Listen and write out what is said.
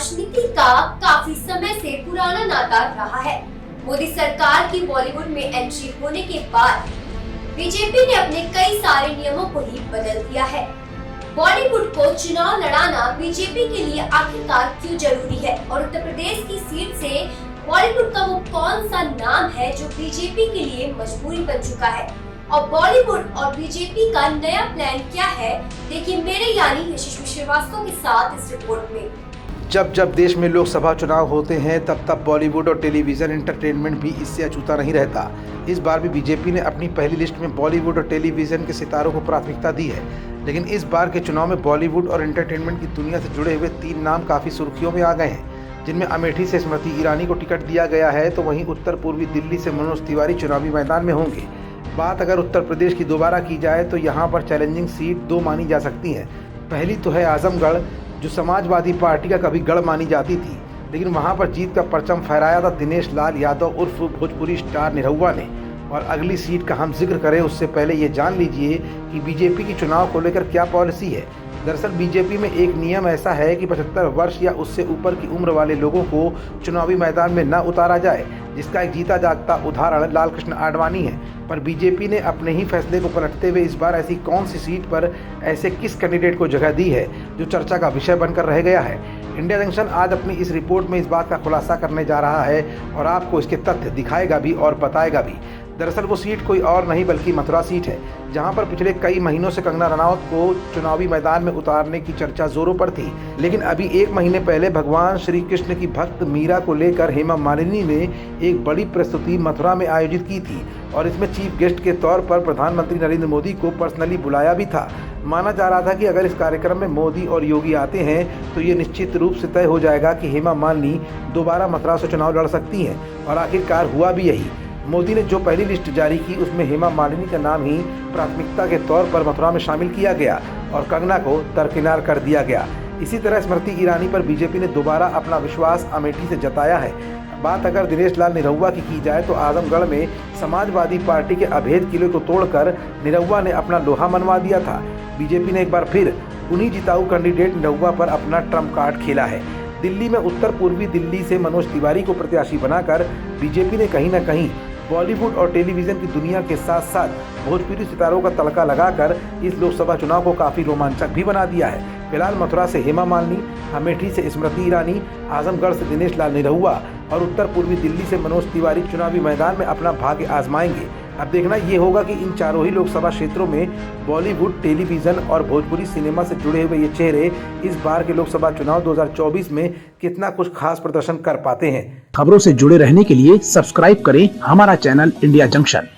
राजनीति का काफी समय से पुराना नाता रहा है। मोदी सरकार की बॉलीवुड में एंट्री होने के बाद बीजेपी ने अपने कई सारे नियमों को ही बदल दिया है। बॉलीवुड को चुनाव लड़ाना बीजेपी के लिए आखिरकार क्यों जरूरी है और उत्तर प्रदेश की सीट से बॉलीवुड का वो कौन सा नाम है जो बीजेपी के लिए मजबूरी बन चुका है और बॉलीवुड और बीजेपी का नया प्लान क्या है, देखिए मेरे यानी यशस्वी श्रीवास्तव के साथ इस रिपोर्ट में। जब देश में लोकसभा चुनाव होते हैं तब बॉलीवुड और टेलीविज़न एंटरटेनमेंट भी इससे अछूता नहीं रहता। इस बार भी बीजेपी ने अपनी पहली लिस्ट में बॉलीवुड और टेलीविज़न के सितारों को प्राथमिकता दी है, लेकिन इस बार के चुनाव में बॉलीवुड और एंटरटेनमेंट की दुनिया से जुड़े हुए 3 नाम काफ़ी सुर्खियों में आ गए हैं, जिनमें अमेठी से स्मृति ईरानी को टिकट दिया गया है, तो वहीं उत्तर पूर्वी दिल्ली से मनोज तिवारी चुनावी मैदान में होंगे। बात अगर उत्तर प्रदेश की दोबारा की जाए तो यहाँ पर चैलेंजिंग सीट 2 मानी जा सकती हैं। पहली तो है आजमगढ़, जो समाजवादी पार्टी का कभी गढ़ मानी जाती थी, लेकिन वहां पर जीत का परचम फहराया था दिनेश लाल यादव उर्फ भोजपुरी स्टार निरहुआ ने। और अगली सीट का हम जिक्र करें उससे पहले ये जान लीजिए कि बीजेपी की चुनाव को लेकर क्या पॉलिसी है। दरअसल बीजेपी में एक नियम ऐसा है कि 75 वर्ष या उससे ऊपर की उम्र वाले लोगों को चुनावी मैदान में न उतारा जाए, जिसका एक जीता जागता उदाहरण लाल कृष्ण आडवाणी है। पर बीजेपी ने अपने ही फैसले को पलटते हुए इस बार ऐसी कौन सी सीट पर ऐसे किस कैंडिडेट को जगह दी है जो चर्चा का विषय बनकर रह गया है। इंडिया जंक्शन आज अपनी इस रिपोर्ट में इस बात का खुलासा करने जा रहा है और आपको इसके तथ्य दिखाएगा भी और बताएगा भी। दरअसल वो सीट कोई और नहीं बल्कि मथुरा सीट है, जहां पर पिछले कई महीनों से कंगना रनौत को चुनावी मैदान में उतारने की चर्चा जोरों पर थी। लेकिन अभी 1 महीने पहले भगवान श्री कृष्ण की भक्त मीरा को लेकर हेमा मालिनी ने एक बड़ी प्रस्तुति मथुरा में आयोजित की थी और इसमें चीफ गेस्ट के तौर पर प्रधानमंत्री नरेंद्र मोदी को पर्सनली बुलाया भी था। माना जा रहा था कि अगर इस कार्यक्रम में मोदी और योगी आते हैं तो ये निश्चित रूप से तय हो जाएगा कि हेमा मालिनी दोबारा मथुरा से चुनाव लड़ सकती हैं, और आखिरकार हुआ भी यही। मोदी ने जो पहली लिस्ट जारी की उसमें हेमा मालिनी का नाम ही प्राथमिकता के तौर पर मथुरा में शामिल किया गया और कंगना को दरकिनार कर दिया गया। इसी तरह स्मृति ईरानी पर बीजेपी ने दोबारा अपना विश्वास अमेठी से जताया है। बात अगर दिनेश लाल निरहुआ की जाए तो आजमगढ़ में समाजवादी पार्टी के अभेद किले को तोड़कर निरहुआ ने अपना लोहा मनवा दिया था। बीजेपी ने एक बार फिर उन्हीं जिताऊ कैंडिडेट निरहुआ पर अपना ट्रम्प कार्ड खेला है। दिल्ली में उत्तर पूर्वी दिल्ली से मनोज तिवारी को प्रत्याशी बनाकर बीजेपी ने कहीं न कहीं बॉलीवुड और टेलीविज़न की दुनिया के साथ साथ भोजपुरी सितारों का तड़का लगाकर इस लोकसभा चुनाव को काफ़ी रोमांचक भी बना दिया है। फिलहाल मथुरा से हेमा मालिनी, अमेठी से स्मृति ईरानी, आजमगढ़ से दिनेश लाल निरहुआ और उत्तर पूर्वी दिल्ली से मनोज तिवारी चुनावी मैदान में अपना भाग्य आजमाएंगे। अब देखना ये होगा कि इन चारों ही लोकसभा क्षेत्रों में बॉलीवुड, टेलीविज़न और भोजपुरी सिनेमा से जुड़े हुए ये चेहरे इस बार के लोकसभा चुनाव 2024 में कितना कुछ खास प्रदर्शन कर पाते हैं। खबरों से जुड़े रहने के लिए सब्सक्राइब करें हमारा चैनल इंडिया जंक्शन।